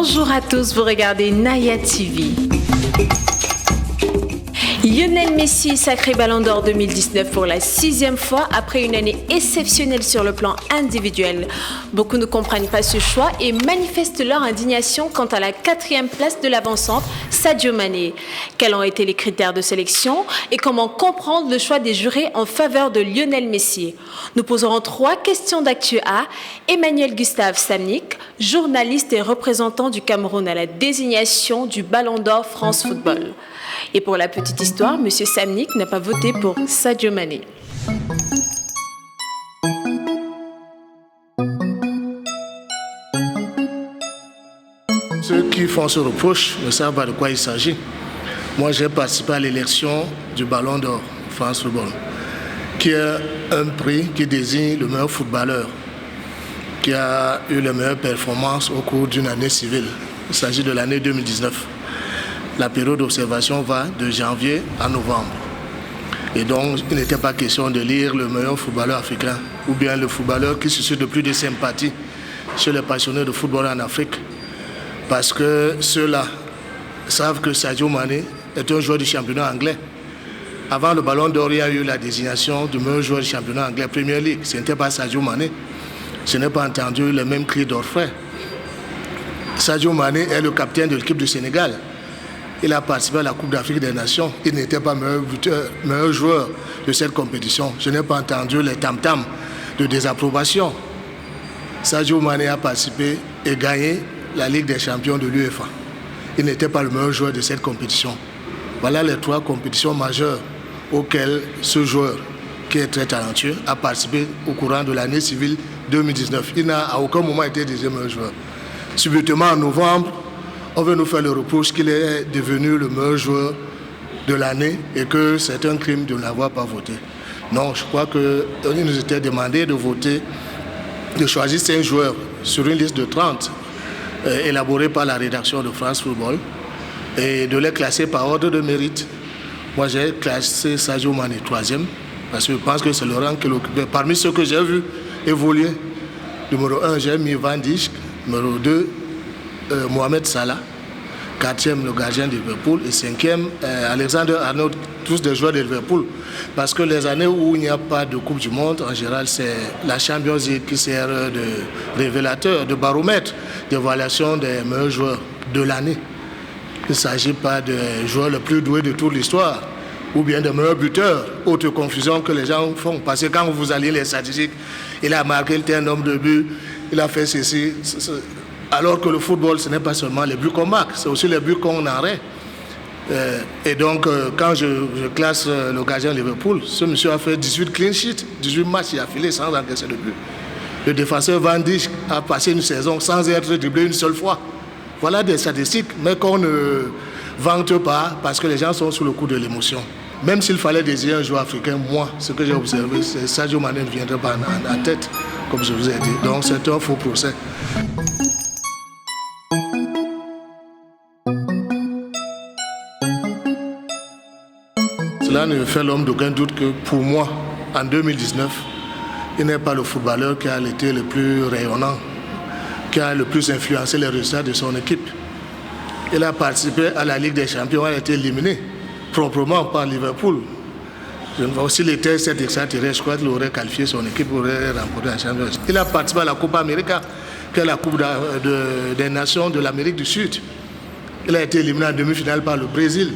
Bonjour à tous, vous regardez Naya TV. Lionel Messi est sacré Ballon d'Or 2019 pour la 6e fois après une année exceptionnelle sur le plan individuel. Beaucoup ne comprennent pas ce choix et manifestent leur indignation quant à la 4e place de l'avant-centre Sadio Mané. Quels ont été les critères de sélection et comment comprendre le choix des jurés en faveur de Lionel Messi? Nous poserons 3 questions d'actu à Emmanuel Gustave Samnik, journaliste et représentant du Cameroun à la désignation du Ballon d'Or France Football. Et pour la petite histoire, M. Samnik n'a pas voté pour Sadio Mané. Ceux qui font ce reproche ne savent pas de quoi il s'agit. Moi, j'ai participé à l'élection du Ballon d'Or France Football, qui est un prix qui désigne le meilleur footballeur, qui a eu les meilleures performances au cours d'une année civile. Il s'agit de l'année 2019. La période d'observation va de janvier à novembre. Et donc, il n'était pas question de lire le meilleur footballeur africain ou bien le footballeur qui suscite le plus de sympathie chez les passionnés de football en Afrique. Parce que ceux-là savent que Sadio Mané est un joueur du championnat anglais. Avant le Ballon d'Or, il y a eu la désignation du meilleur joueur du championnat anglais Premier League. Ce n'était pas Sadio Mané. Je n'ai pas entendu les mêmes cris d'orfraie. Sadio Mané est le capitaine de l'équipe du Sénégal. Il a participé à la Coupe d'Afrique des Nations. Il n'était pas meilleur joueur de cette compétition. Je n'ai pas entendu les tam-tams de désapprobation. Sadio Mané a participé et gagné la Ligue des champions de l'UEFA. Il n'était pas le meilleur joueur de cette compétition. Voilà les 3 compétitions majeures auxquelles ce joueur, qui est très talentueux, a participé au courant de l'année civile 2019. Il n'a à aucun moment été deuxième meilleur joueur. Subitement, en novembre, on veut nous faire le reproche qu'il est devenu le meilleur joueur de l'année et que c'est un crime de ne l'avoir pas voté. Non, je crois qu'il nous était demandé de voter, de choisir 5 joueurs sur une liste de 30 élaborée par la rédaction de France Football et de les classer par ordre de mérite. Moi, j'ai classé Sadio Mané 3e parce que je pense que c'est le rang qu'il occupait. Parmi ceux que j'ai vus évoluer, numéro 1, j'ai mis Van Dijk, numéro 2, Mohamed Salah, 4e, le gardien de Liverpool, et 5e, Alexander Arnold, tous des joueurs de Liverpool. Parce que les années où il n'y a pas de Coupe du Monde, en général, c'est la Champions League qui sert de révélateur, de baromètre, d'évaluation des meilleurs joueurs de l'année. Il ne s'agit pas des joueurs les plus doués de toute l'histoire, ou bien des meilleurs buteurs, autre confusion que les gens font. Parce que quand vous alliez les statistiques, il a marqué tel nombre de buts, il a fait ceci. Alors que le football, ce n'est pas seulement les buts qu'on marque, c'est aussi les buts qu'on arrête. Et donc, quand je classe le gardien de Liverpool, ce monsieur a fait 18 clean sheets, 18 matchs, il a filé sans encaisser de but. Le défenseur Van Dijk a passé une saison sans être dribblé une seule fois. Voilà des statistiques, mais qu'on ne vante pas parce que les gens sont sous le coup de l'émotion. Même s'il fallait désigner un joueur africain, moi, ce que j'ai observé, c'est Sadio Mané ne viendrait pas en tête, comme je vous ai dit. Donc, c'est un faux procès. Cela ne fait l'homme d'aucun doute que pour moi, en 2019, il n'est pas le footballeur qui a été le plus rayonnant, qui a le plus influencé les résultats de son équipe. Il a participé à la Ligue des Champions, il a été éliminé proprement par Liverpool. S'il était cet extraterrestre, je crois qu'il aurait qualifié son équipe, aurait remporté la Champions. Il a participé à la Coupe América, qui est la Coupe des Nations de l'Amérique du Sud. Il a été éliminé en demi-finale par le Brésil.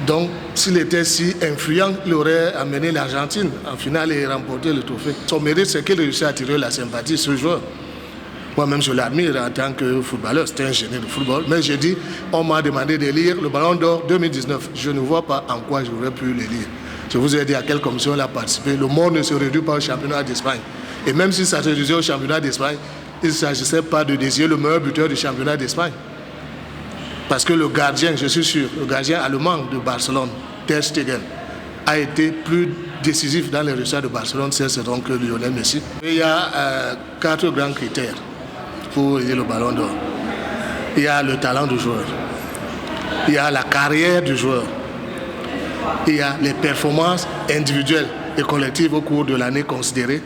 Donc, s'il était si influent, il aurait amené l'Argentine en finale et remporté le trophée. Son mérite, c'est qu'il réussit à attirer la sympathie de ce joueur. Moi-même, je l'admire en tant que footballeur. C'était un génie de football. Mais j'ai dit, on m'a demandé de lire le Ballon d'Or 2019. Je ne vois pas en quoi j'aurais pu le lire. Je vous ai dit à quelle commission il a participé. Le monde ne se réduit pas au championnat d'Espagne. Et même si ça se réduisait au championnat d'Espagne, il ne s'agissait pas de désigner le meilleur buteur du championnat d'Espagne. Parce que le gardien, je suis sûr, le gardien allemand de Barcelone, Ter Stegen, a été plus décisif dans les résultats de Barcelone cette saison que Lionel Messi. Il y a 4 grands critères pour élire le Ballon d'Or. Il y a le talent du joueur, il y a la carrière du joueur, il y a les performances individuelles et collectives au cours de l'année considérée,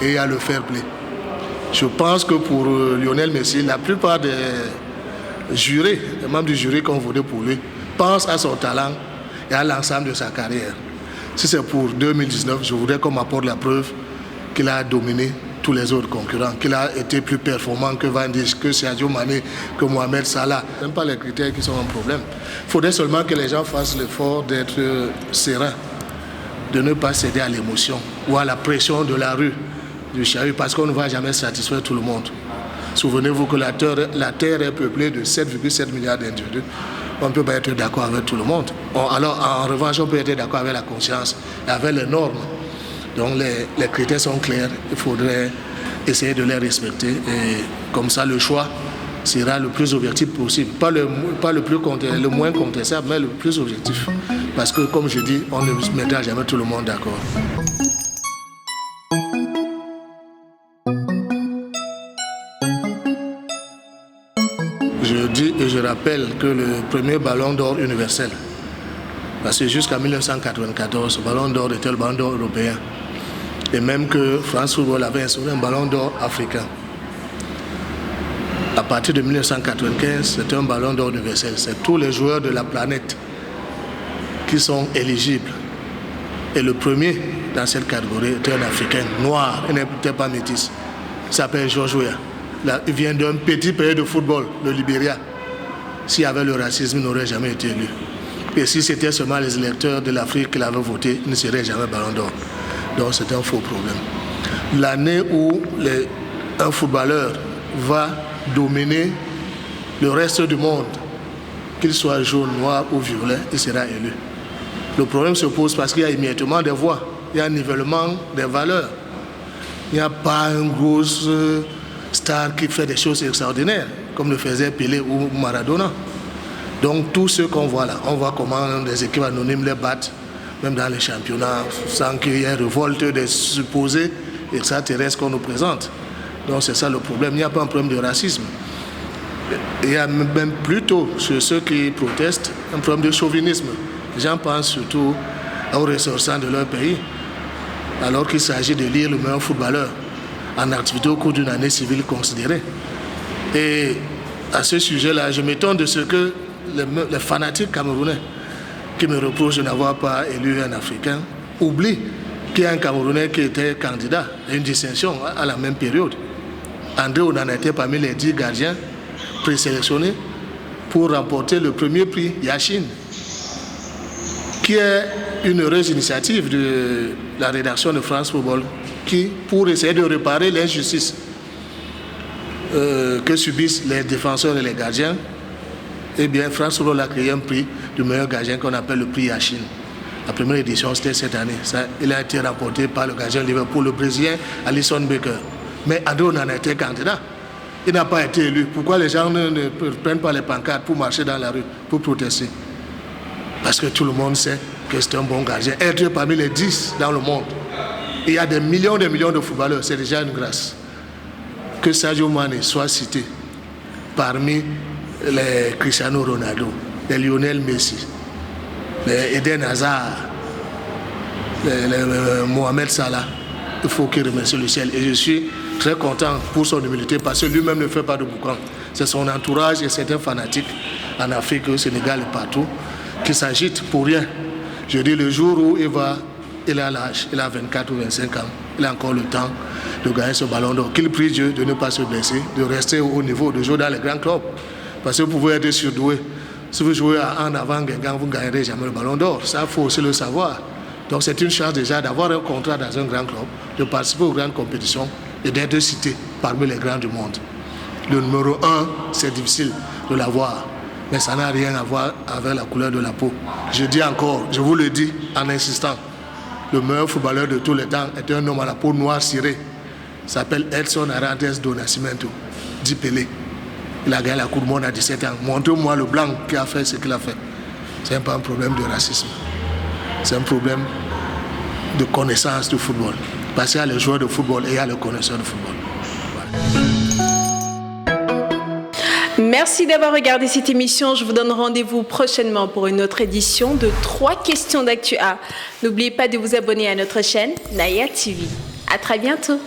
et il y a le fair play. Je pense que pour Lionel Messi, la plupart des jurés, les membres du jury qui ont voté pour lui, pensent à son talent et à l'ensemble de sa carrière. Si c'est pour 2019, je voudrais qu'on m'apporte la preuve qu'il a dominé tous les autres concurrents, qu'il a été plus performant que Van Dijk, que Sadio Mané, que Mohamed Salah. Ce n'est pas les critères qui sont un problème. Il faudrait seulement que les gens fassent l'effort d'être sereins, de ne pas céder à l'émotion ou à la pression de la rue, du chahut, parce qu'on ne va jamais satisfaire tout le monde. Souvenez-vous que la Terre est peuplée de 7,7 milliards d'individus. On ne peut pas être d'accord avec tout le monde. Alors, en revanche, on peut être d'accord avec la conscience, avec les normes. Donc, les critères sont clairs. Il faudrait essayer de les respecter. Et comme ça, le choix sera le plus objectif possible. Pas le moins contestable, mais le plus objectif. Parce que, comme je dis, on ne mettra jamais tout le monde d'accord. Je dis et je rappelle que le premier ballon d'or universel, parce que jusqu'à 1994, le ballon d'or était le ballon d'or européen. Et même que France Football avait instauré un ballon d'or africain. À partir de 1995, c'est un ballon d'or universel. C'est tous les joueurs de la planète qui sont éligibles. Et le premier dans cette catégorie était un Africain noir, il n'était pas métis. Il s'appelle George Weah. Là, il vient d'un petit pays de football, le Libéria. S'il y avait le racisme, il n'aurait jamais été élu. Et si c'était seulement les électeurs de l'Afrique qui l'avaient voté, il ne serait jamais ballon d'or. Donc c'est un faux problème. L'année où un footballeur va dominer le reste du monde, qu'il soit jaune, noir ou violet, il sera élu. Le problème se pose parce qu'il y a émiettement des voix, il y a un nivellement des valeurs. Il n'y a pas une grosse star qui fait des choses extraordinaires, comme le faisait Pelé ou Maradona. Donc tous ceux qu'on voit là, on voit comment des équipes anonymes les battent, même dans les championnats, sans qu'il y ait révolte des supposés extraterrestres qu'on nous présente. Donc c'est ça le problème. Il n'y a pas un problème de racisme. Il y a même plutôt, chez ceux qui protestent, un problème de chauvinisme. Les gens pensent surtout aux ressortissants de leur pays, alors qu'il s'agit de lire le meilleur footballeur en activité au cours d'une année civile considérée. Et à ce sujet-là, je m'étonne de ce que les fanatiques camerounais qui me reprochent de n'avoir pas élu un Africain oublient qu'il y a un Camerounais qui était candidat à une distinction à la même période. André Onana était parmi les 10 gardiens présélectionnés pour remporter le premier prix Yachine, qui est une heureuse initiative de la rédaction de France Football, qui, pour essayer de réparer l'injustice que subissent les défenseurs et les gardiens, eh bien, France Football a créé un prix du meilleur gardien qu'on appelle le prix Yachine. La première édition, c'était cette année. Il a été remporté par le gardien de Liverpool, le Brésilien Alisson Becker. Mais André Onana était candidat. Il n'a pas été élu. Pourquoi les gens ne prennent pas les pancartes pour marcher dans la rue, pour protester? Parce que tout le monde sait que c'est un bon gardien. Être parmi les 10 dans le monde. Il y a des millions de footballeurs, c'est déjà une grâce. Que Sadio Mané soit cité parmi les Cristiano Ronaldo, les Lionel Messi, les Eden Hazard, les Mohamed Salah, il faut qu'il remercie le ciel. Et je suis très content pour son humilité parce que lui-même ne fait pas de boucan. C'est son entourage et certains fanatiques en Afrique, au Sénégal et partout qui s'agitent pour rien. Je dis le jour où il a l'âge, il a 24 ou 25 ans, il a encore le temps de gagner ce ballon d'or. Qu'il prie Dieu de ne pas se blesser, de rester au haut niveau, de jouer dans les grands clubs. Parce que vous pouvez être surdoué. Si vous jouez en avant Guingamp, vous ne gagnerez jamais le ballon d'or. Ça, il faut aussi le savoir. Donc c'est une chance déjà d'avoir un contrat dans un grand club, de participer aux grandes compétitions et d'être cité parmi les grands du monde. Le numéro 1, c'est difficile de l'avoir, mais ça n'a rien à voir avec la couleur de la peau. Je dis encore, je vous le dis en insistant, le meilleur footballeur de tous les temps est un homme à la peau noire cirée. Il s'appelle Edson Arantes do Nascimento, dit Pelé. Il a gagné la Coupe du Monde à 17 ans. Montrez-moi le blanc qui a fait ce qu'il a fait. Ce n'est pas un problème de racisme. C'est un problème de connaissance du football. Parce qu'il y a les joueurs de football et il y a les connaisseurs de football. Voilà. Merci d'avoir regardé cette émission. Je vous donne rendez-vous prochainement pour une autre édition de 3 questions d'actu A. N'oubliez pas de vous abonner à notre chaîne Naya TV. À très bientôt.